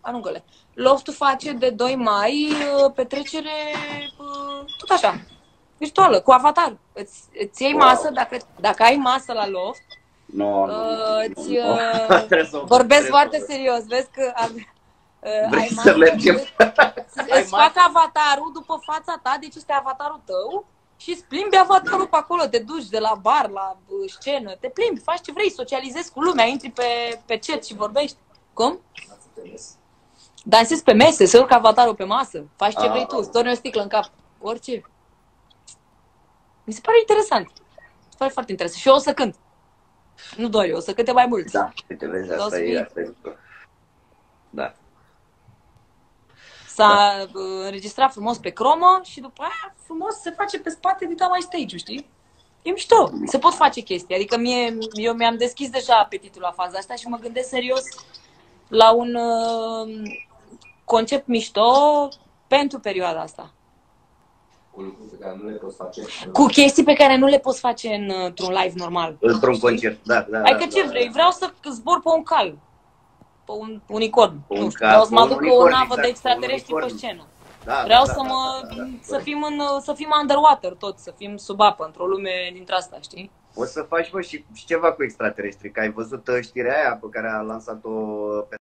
aruncă-le. Loftul face de 2 mai petrecere tot așa, virtuală, cu avatar. Îți iei masă, dacă ai masă la loft, vorbesc foarte serios, vezi că vrei să mergem? Îți fac avatarul după fața ta, deci este avatarul tău și îți plimbi avatarul pe acolo, te duci de la bar, la scenă, te plimbi, faci ce vrei, socializezi cu lumea, intri pe chat și vorbești. Cum? Dansezi pe mese, se urcă avatarul pe masă, faci ce vrei tu, îți torni o sticlă în cap, orice. Mi se pare interesant. Mi se pare foarte interesant. Și eu o să cânt. Nu doar eu, o să cânte mai mulți. Da, te vezi, asta e. Da. S-a înregistrat frumos pe cromă și după aia frumos se face pe spate dita mai stage-ul, știi? E mișto, se pot face chestii. Adică eu mi-am deschis deja apetitul la faza asta și mă gândesc serios la un concept mișto pentru perioada asta. Cu lucruri pe care nu le poți face. Cu chestii pe care nu le poți face într-un live normal. Într-un concert, da. Adică ce vrei? Vreau să zbor pe un cal. Pe un unicorn. Nu știu, vreau să mă aduc o navă de extraterestri pe scenă. Vreau să fim underwater tot, să fim sub apă, într-o lume dintre asta, știi? O să faci, și ceva cu extraterestri, că ai văzut știrea aia pe care a lansat-o pe